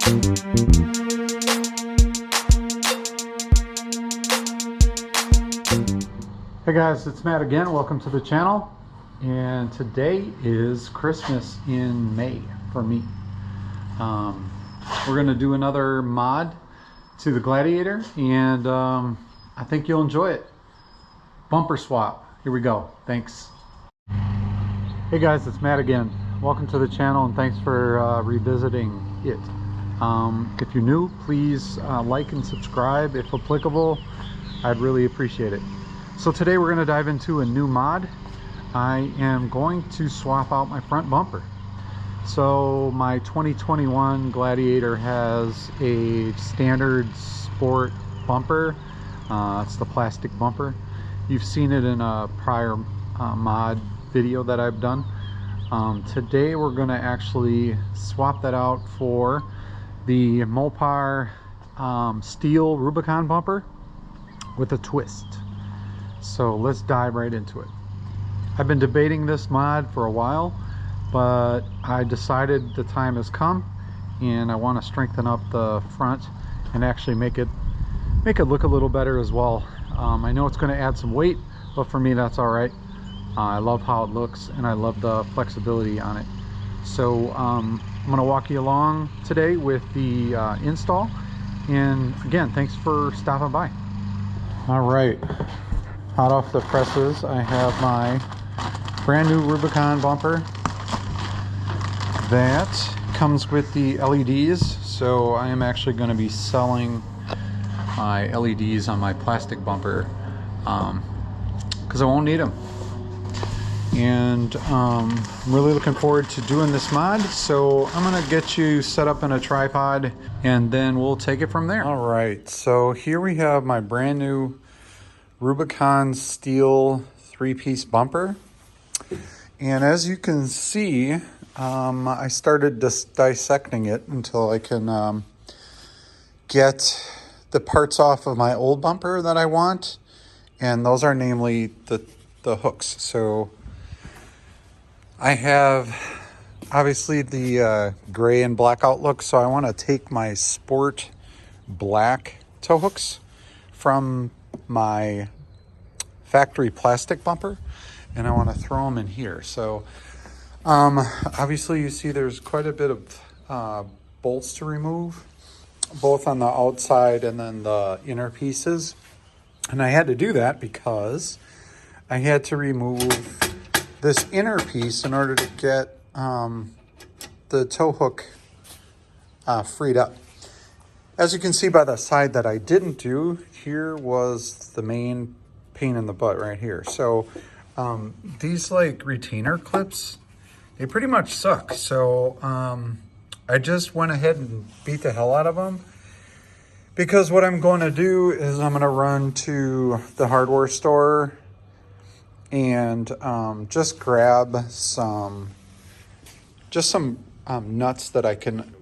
Hey guys, it's Matt again. Welcome to the channel. And today is Christmas in May for me. We're going to do another mod to the Gladiator, and I think you'll enjoy it. Bumper swap. Here we go. Thanks. Hey guys, it's Matt again. Welcome to the channel, and thanks for revisiting it. If you're new, please like and subscribe if applicable. I'd really appreciate it. So today we're going to dive into a new mod. I am going to swap out my front bumper. So my 2021 Gladiator has a standard sport bumper. It's the plastic bumper. You've seen it in a prior mod video that I've done. Today we're going to actually swap that out for the Mopar steel Rubicon bumper with a twist. So let's dive right into it. I've been debating this mod for a while, but I decided the time has come and I want to strengthen up the front and actually make it look a little better as well. I know it's going to add some weight, but for me that's all right. I love how it looks and I love the flexibility on it. So I'm going to walk you along today with the install, and again, thanks for stopping by. All right, hot off the presses, I have my brand new Rubicon bumper that comes with the LEDs. So I am actually going to be selling my LEDs on my plastic bumper because I won't need them. And I'm really looking forward to doing this mod. So I'm going to get you set up in a tripod and then we'll take it from there. All right, so here we have my brand new Rubicon steel 3-piece bumper. And as you can see, I started just dissecting it until I can get the parts off of my old bumper that I want. And those are namely the hooks. So I have obviously the gray and black outlook, so I want to take my sport black tow hooks from my factory plastic bumper and I want to throw them in here. So obviously you see there's quite a bit of bolts to remove, both on the outside and then the inner pieces. And I had to do that because I had to remove this inner piece in order to get the tow hook freed up. As you can see by the side that I didn't do, here was the main pain in the butt right here. So these like retainer clips, they pretty much suck. So I just went ahead and beat the hell out of them, because what I'm going to do is I'm going to run to the hardware store and just grab some nuts that I can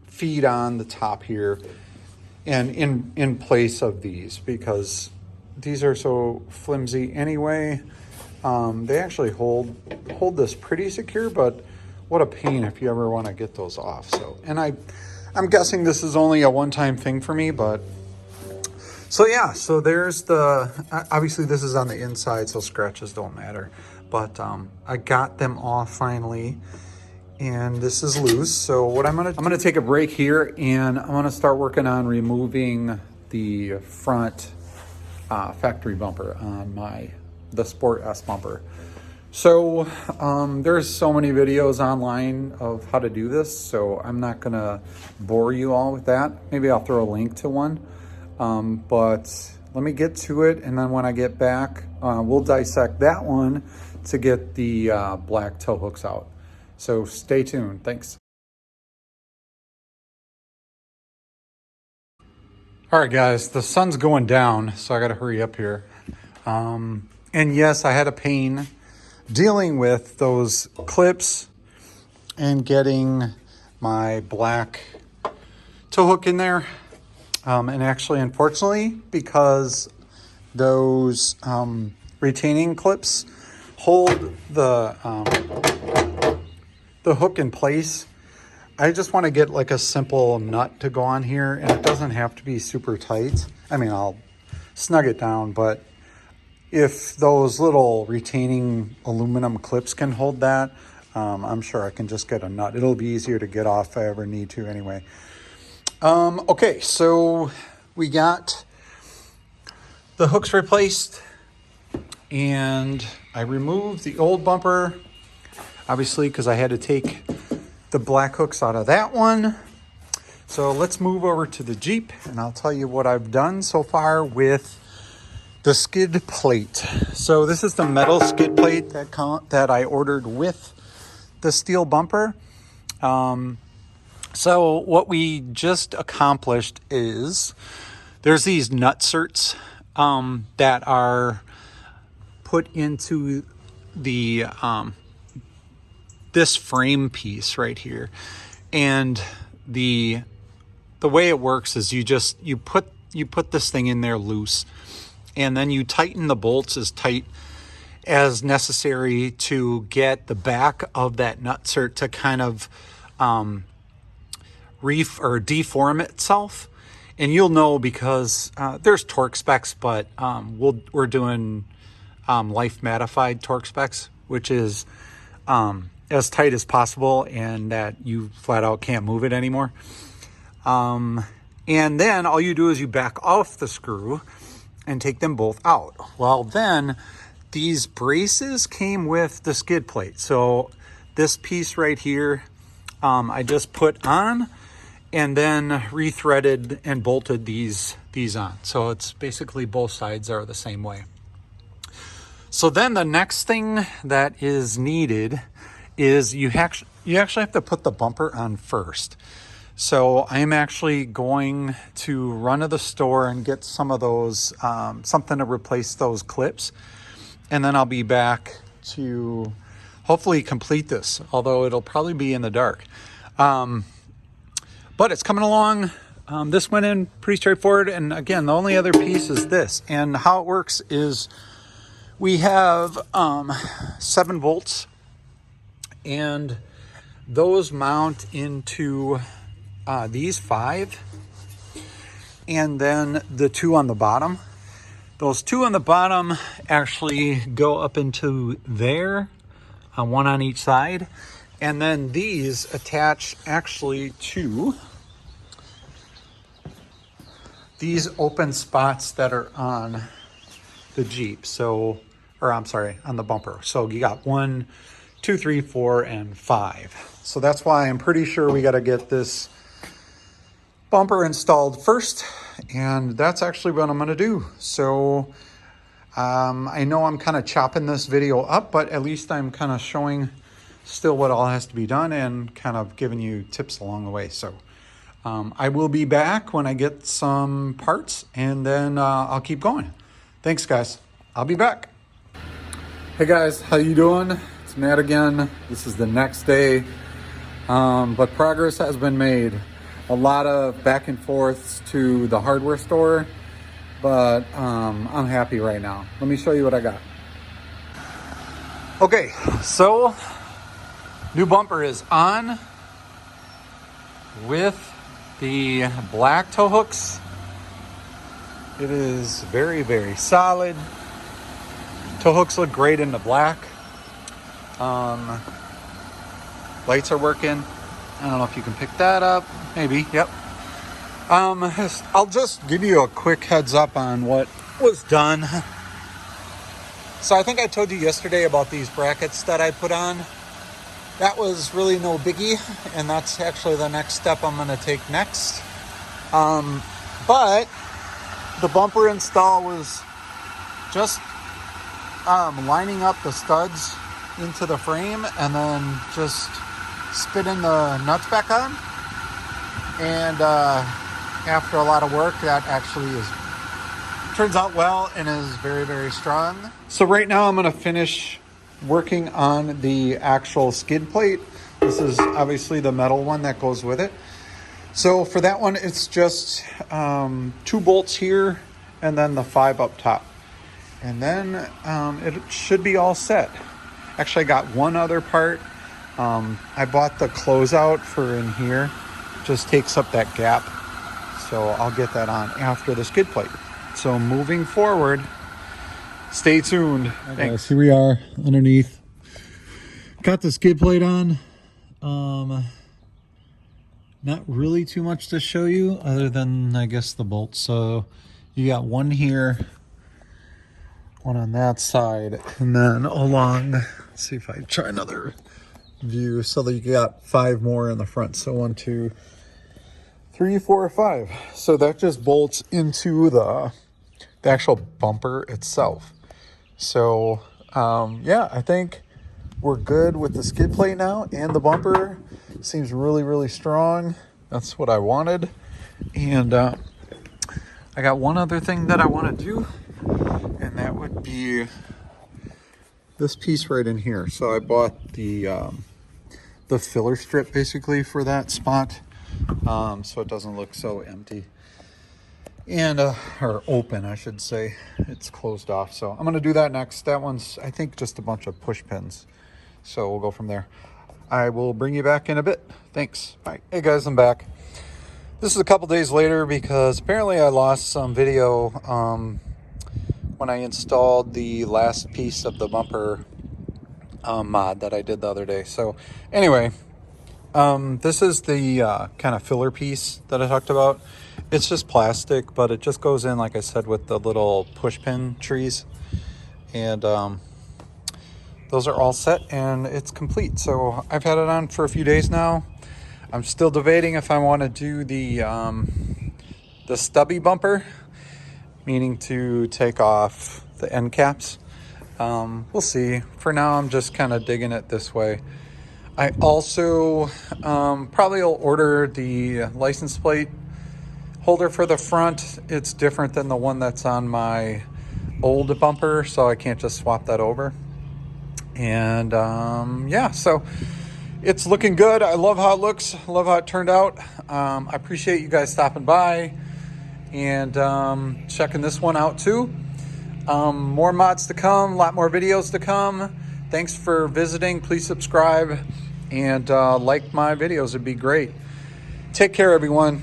feed on the top here and in place of these, because these are so flimsy anyway. They actually hold this pretty secure, but what a pain if you ever want to get those off. So, and I'm guessing this is only a one-time thing for me, but so yeah, so there's the, obviously this is on the inside, so scratches don't matter, but I got them off finally, and this is loose. So what I'm gonna take a break here, and I'm gonna start working on removing the front factory bumper on the Sport S bumper. So there's so many videos online of how to do this, so I'm not gonna bore you all with that. Maybe I'll throw a link to one. But let me get to it, and then when I get back, we'll dissect that one to get the black tow hooks out. So stay tuned. Thanks. All right, guys, the sun's going down, so I got to hurry up here. And yes, I had a pain dealing with those clips and getting my black tow hook in there. And actually, unfortunately, because those retaining clips hold the hook in place, I just want to get like a simple nut to go on here, and it doesn't have to be super tight. I mean, I'll snug it down, but if those little retaining aluminum clips can hold that, I'm sure I can just get a nut. It'll be easier to get off if I ever need to anyway. Okay, so we got the hooks replaced, and I removed the old bumper, obviously, because I had to take the black hooks out of that one. So let's move over to the Jeep, and I'll tell you what I've done so far with the skid plate. So this is the metal skid plate that I ordered with the steel bumper. So what we just accomplished is there's these nutserts that are put into the this frame piece right here, and the way it works is you put this thing in there loose, and then you tighten the bolts as tight as necessary to get the back of that nutsert to kind of deform itself. And you'll know because there's torque specs, but we're doing life modified torque specs, which is as tight as possible and that you flat out can't move it anymore. And then all you do is you back off the screw and take them both out. Well, then these braces came with the skid plate. So this piece right here, I just put on and then rethreaded and bolted these on. So it's basically both sides are the same way. So then the next thing that is needed is you actually have to put the bumper on first. So I'm actually going to run to the store and get some of those, something to replace those clips. And then I'll be back to hopefully complete this, although it'll probably be in the dark. But it's coming along. This went in pretty straightforward. And again, the only other piece is this. And how it works is we have 7 volts, and those mount into these 5, and then the 2 on the bottom. Those 2 on the bottom actually go up into there, 1 on each side, and then these attach actually to these open spots that are on the Jeep. So, or I'm sorry, on the bumper. So you got 1, 2, 3, 4, and 5. So that's why I'm pretty sure we got to get this bumper installed first, and that's actually what I'm going to do. So I know I'm kind of chopping this video up, but at least I'm kind of showing still what all has to be done and kind of giving you tips along the way. So I will be back when I get some parts, and then I'll keep going. Thanks, guys. I'll be back. Hey guys, how you doing? It's Matt again. This is the next day, but progress has been made. A lot of back and forths to the hardware store, but I'm happy right now. Let me show you what I got. Okay, so new bumper is on with the black tow hooks. It is very, very solid. Tow hooks look great in the black. Lights are working. I don't know if you can pick that up. Maybe, yep. I'll just give you a quick heads up on what was done. So I think I told you yesterday about these brackets that I put on. That was really no biggie, and that's actually the next step I'm going to take next. But the bumper install was just lining up the studs into the frame and then just spinning the nuts back on. And after a lot of work, that actually turns out well and is very, very strong. So right now I'm going to finish working on the actual skid plate. This is obviously the metal one that goes with it. So for that one, it's just 2 bolts here and then the 5 up top. And then it should be all set. Actually, I got one other part I bought the closeout for in here, just takes up that gap. So I'll get that on after the skid plate. So moving forward, stay tuned. Thanks. Here we are underneath. Got the skid plate on. Not really too much to show you other than, I guess, the bolts. So you got one here, one on that side, and then along, let's see if I try another view. So that you got 5 more in the front. So 1, 2, 3, 4, 5. So that just bolts into the actual bumper itself. So yeah, I think we're good with the skid plate now, and the bumper seems really, really strong. That's what I wanted. And I got one other thing that I want to do, and that would be this piece right in here. So I bought the filler strip basically for that spot, so it doesn't look so empty and or open, I should say. It's closed off. So I'm gonna do that next. That one's, I think, just a bunch of push pins. So we'll go from there. I will bring you back in a bit. Thanks. Bye. Hey guys, I'm back. This is a couple days later because apparently I lost some video when I installed the last piece of the bumper mod that I did the other day. So anyway, this is the kind of filler piece that I talked about. It's just plastic, but it just goes in, like I said, with the little push pin trees. And those are all set and it's complete. So I've had it on for a few days now. I'm still debating if I want to do the stubby bumper, meaning to take off the end caps. We'll see. For now, I'm just kind of digging it this way. I also probably will order the license plate holder for the front. It's different than the one that's on my old bumper, so I can't just swap that over. And yeah, so it's looking good. I love how it looks. I love how it turned out. I appreciate you guys stopping by and checking this one out too. More mods to come, a lot more videos to come. Thanks for visiting. Please subscribe and like my videos. It'd be great. Take care, everyone.